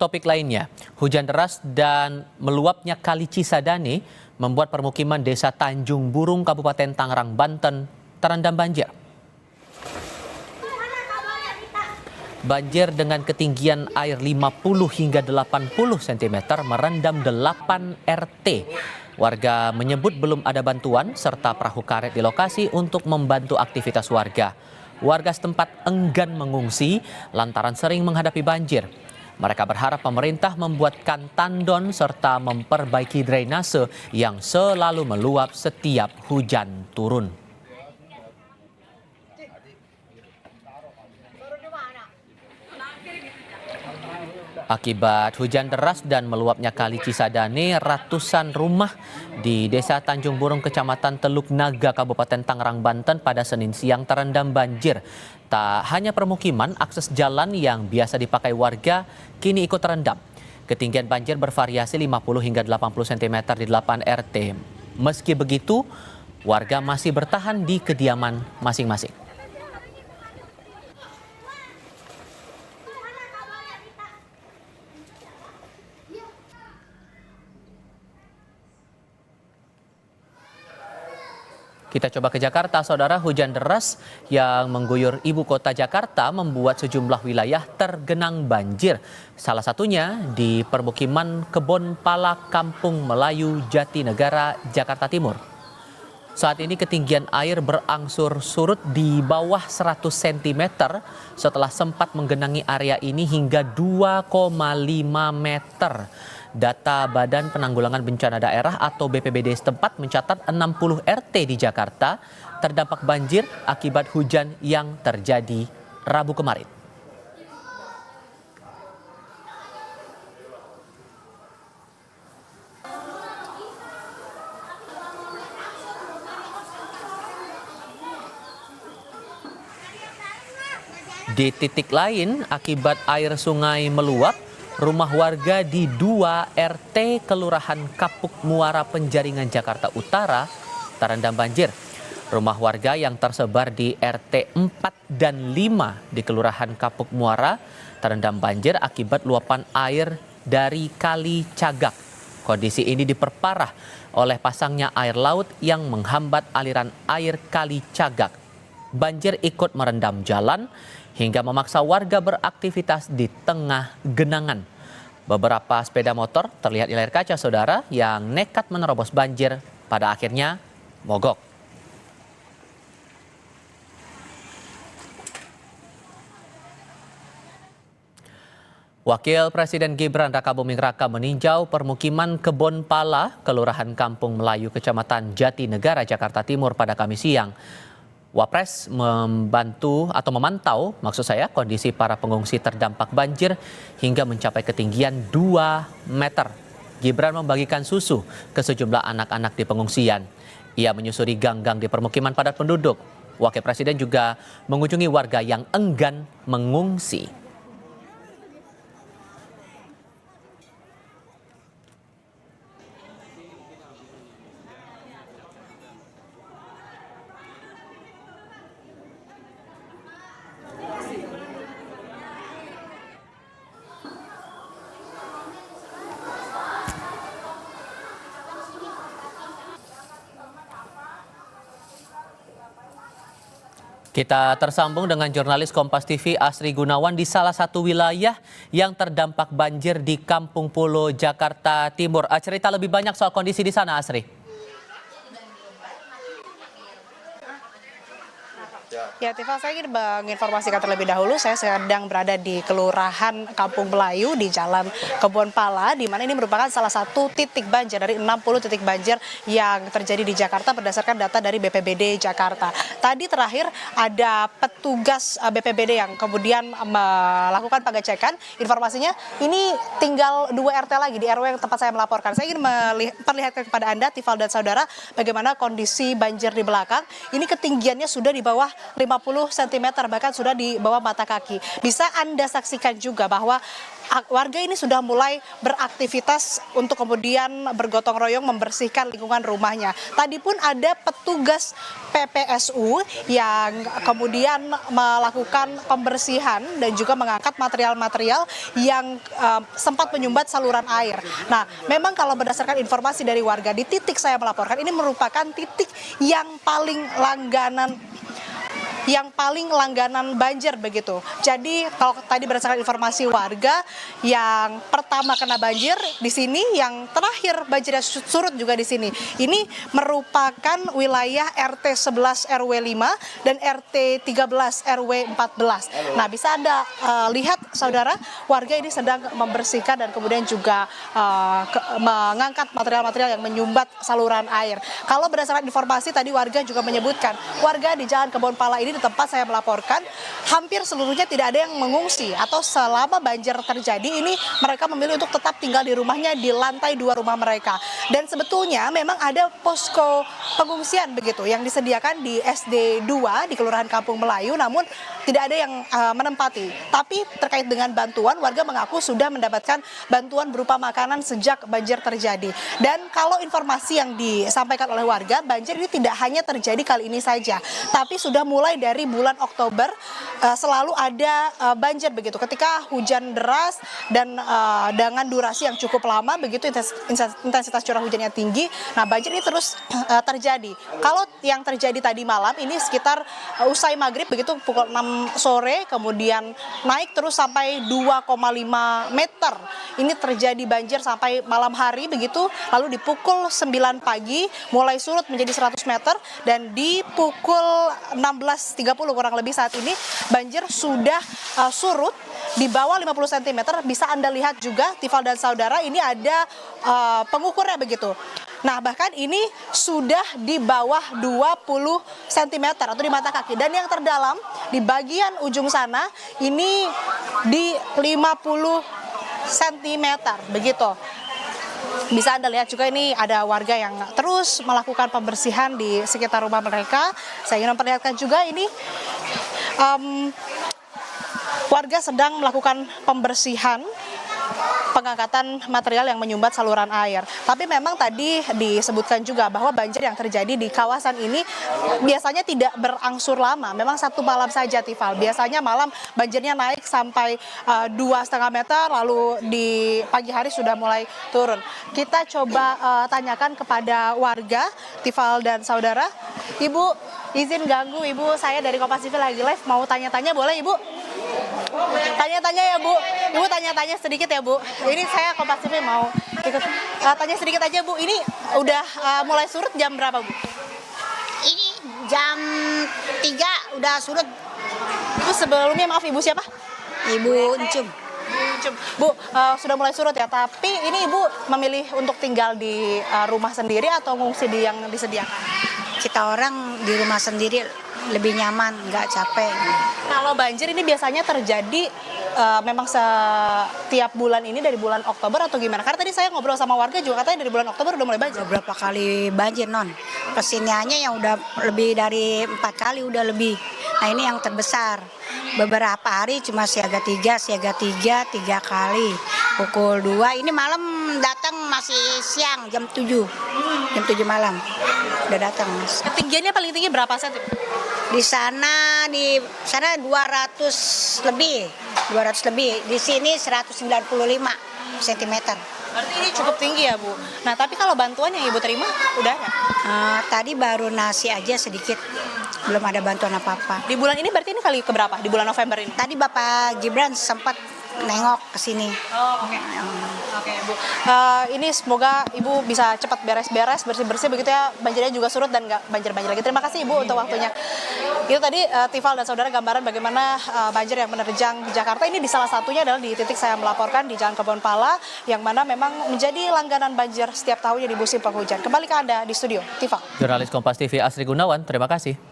Topik lainnya, hujan deras dan meluapnya Kali Cisadane membuat permukiman Desa Tanjung Burung, Kabupaten Tangerang, Banten terendam banjir. Banjir dengan ketinggian air 50 hingga 80 cm merendam 8 RT. Warga menyebut belum ada bantuan serta perahu karet di lokasi untuk membantu aktivitas warga. Warga setempat enggan mengungsi lantaran sering menghadapi banjir. Mereka berharap pemerintah membuatkan tandon serta memperbaiki drainase yang selalu meluap setiap hujan turun. Akibat hujan deras dan meluapnya Kali Cisadane, ratusan rumah di Desa Tanjung Burung, Kecamatan Teluk Naga, Kabupaten Tangerang, Banten pada Senin siang terendam banjir. Tak hanya permukiman, akses jalan yang biasa dipakai warga kini ikut terendam. Ketinggian banjir bervariasi 50 hingga 80 cm di 8 RT. Meski begitu, warga masih bertahan di kediaman masing-masing. Kita coba ke Jakarta, saudara. Hujan deras yang mengguyur ibu kota Jakarta membuat sejumlah wilayah tergenang banjir. Salah satunya di permukiman Kebon Pala, Kampung Melayu, Jatinegara, Jakarta Timur. Saat ini ketinggian air berangsur surut di bawah 100 cm setelah sempat menggenangi area ini hingga 2,5 meter. Data Badan Penanggulangan Bencana Daerah atau BPBD setempat mencatat 60 RT di Jakarta terdampak banjir akibat hujan yang terjadi Rabu kemarin. Di titik lain, akibat air sungai meluap, rumah warga di 2 RT Kelurahan Kapuk Muara, Penjaringan, Jakarta Utara terendam banjir. Rumah warga yang tersebar di RT 4 dan 5 di Kelurahan Kapuk Muara terendam banjir akibat luapan air dari Kali Cagak. Kondisi ini diperparah oleh pasangnya air laut yang menghambat aliran air Kali Cagak. Banjir ikut merendam jalan hingga memaksa warga beraktivitas di tengah genangan. Beberapa sepeda motor terlihat di layar kaca, saudara, yang nekat menerobos banjir pada akhirnya mogok. Wakil Presiden Gibran Rakabuming Raka meninjau permukiman Kebon Pala, Kelurahan Kampung Melayu, Kecamatan Jatinegara, Jakarta Timur pada Kamis siang. Wapres memantau kondisi para pengungsi terdampak banjir hingga mencapai ketinggian 2 meter. Gibran membagikan susu ke sejumlah anak-anak di pengungsian. Ia menyusuri gang-gang di permukiman padat penduduk. Wakil Presiden juga mengunjungi warga yang enggan mengungsi. Kita tersambung dengan jurnalis Kompas TV Asri Gunawan di salah satu wilayah yang terdampak banjir di Kampung Pulo, Jakarta Timur. Cerita lebih banyak soal kondisi di sana, Asri. Ya, Tifa, saya ingin menginformasikan terlebih dahulu, saya sedang berada di Kelurahan Kampung Melayu di Jalan Kebon Pala, di mana ini merupakan salah satu titik banjir dari 60 titik banjir yang terjadi di Jakarta berdasarkan data dari BPBD Jakarta. Tadi terakhir ada petugas BPBD yang kemudian melakukan pengecekan. Informasinya ini tinggal 2 RT lagi di RW yang tempat saya melaporkan. Saya ingin memperlihatkan kepada Anda, Tifal dan saudara, bagaimana kondisi banjir di belakang. Ini ketinggiannya sudah di bawah 50 cm, bahkan sudah di bawah mata kaki. Bisa Anda saksikan juga bahwa warga ini sudah mulai beraktivitas untuk kemudian bergotong royong membersihkan lingkungan rumahnya. Tadi pun ada petugas PPSU yang kemudian melakukan pembersihan dan juga mengangkat material-material yang sempat menyumbat saluran air. Nah, memang kalau berdasarkan informasi dari warga, di titik saya melaporkan ini merupakan titik yang paling langganan banjir begitu. Jadi kalau tadi berdasarkan informasi warga, yang pertama kena banjir di sini, yang terakhir banjirnya surut juga di sini. Ini merupakan wilayah RT 11 RW 5 dan RT 13 RW 14. Nah, bisa Anda lihat saudara, warga ini sedang membersihkan dan kemudian juga mengangkat material-material yang menyumbat saluran air. Kalau berdasarkan informasi tadi warga juga menyebutkan, warga di Jalan Kebon Pala ini di tempat saya melaporkan hampir seluruhnya tidak ada yang mengungsi, atau selama banjir terjadi ini mereka memilih untuk tetap tinggal di rumahnya di lantai 2 rumah mereka. Dan sebetulnya memang ada posko pengungsian begitu yang disediakan di SD 2 di Kelurahan Kampung Melayu, namun tidak ada yang menempati. Tapi terkait dengan bantuan, warga mengaku sudah mendapatkan bantuan berupa makanan sejak banjir terjadi. Dan kalau informasi yang disampaikan oleh warga, banjir ini tidak hanya terjadi kali ini saja, tapi sudah mulai dari bulan Oktober selalu ada banjir begitu. Ketika hujan deras dan dengan durasi yang cukup lama begitu, intensitas curah hujannya tinggi, nah banjir ini terus terjadi. Kalau yang terjadi tadi malam ini sekitar usai maghrib begitu, pukul 6 sore, kemudian naik terus sampai 2,5 meter. Ini terjadi banjir sampai malam hari begitu, lalu di pukul 9 pagi mulai surut menjadi 100 meter, dan di pukul 16.30 kurang lebih saat ini banjir sudah surut di bawah 50 cm. Bisa Anda lihat juga, Tifal dan saudara, ini ada pengukurnya begitu. Nah, bahkan ini sudah di bawah 20 cm atau di mata kaki. Dan yang terdalam di bagian ujung sana ini di 50 cm begitu. Bisa Anda lihat juga ini ada warga yang terus melakukan pembersihan di sekitar rumah mereka. Saya ingin memperlihatkan juga ini warga sedang melakukan pembersihan, pengangkatan material yang menyumbat saluran air. Tapi memang tadi disebutkan juga bahwa banjir yang terjadi di kawasan ini biasanya tidak berangsur lama. Memang satu malam saja, Tifal. Biasanya malam banjirnya naik sampai 2,5 meter, lalu di pagi hari sudah mulai turun. Kita coba tanyakan kepada warga, Tifal dan saudara. Ibu, izin ganggu, Ibu, saya dari Kompas TV lagi live, mau tanya-tanya boleh, Ibu? Tanya-tanya ya, Bu. Ibu tanya-tanya sedikit ya, Bu. Ini saya Kompas TV mau ikut tanya sedikit aja, Bu. Ini udah mulai surut jam berapa, Bu? Ini jam 3 udah surut. Ibu sebelumnya, maaf, Ibu siapa? Ibu Encum. Bu, sudah mulai surut ya, tapi ini Ibu memilih untuk tinggal di rumah sendiri atau ngungsi di yang disediakan? Kita orang di rumah sendiri lebih nyaman, nggak capek. Kalau banjir ini biasanya terjadi memang setiap bulan ini dari bulan Oktober atau gimana? Karena tadi saya ngobrol sama warga juga katanya dari bulan Oktober udah mulai banjir. Berapa kali banjir, Non? Kesiniannya yang udah lebih dari 4 kali udah lebih. Nah, ini yang terbesar. Beberapa hari cuma siaga 3 kali. Pukul 2, ini malam datang masih siang, jam 7 malam. Udah datang, Mas. Ketinggiannya paling tinggi berapa senti? Di sana 200 lebih. Di sini 195 cm. Berarti ini cukup tinggi ya, Bu. Nah, tapi kalau bantuan yang Ibu terima udah ada? Tadi baru nasi aja sedikit. Belum ada bantuan apa-apa. Di bulan ini berarti ini kali keberapa? Di bulan November ini? Tadi Bapak Gibran sempat nengok ke sini. Oh, oke. Oke, Bu. Ini semoga Ibu bisa cepat beres-beres, bersih-bersih begitu ya. Banjirnya juga surut dan nggak banjir-banjir lagi. Terima kasih, Ibu, untuk waktunya. Itu tadi Tifal dan saudara gambaran bagaimana banjir yang menerjang Jakarta. Ini di salah satunya adalah di titik saya melaporkan di Jalan Kebon Pala, yang mana memang menjadi langganan banjir setiap tahunnya di musim penghujan. Kembali ke Anda di studio, Tifal. Jurnalis Kompas TV Asri Gunawan, terima kasih.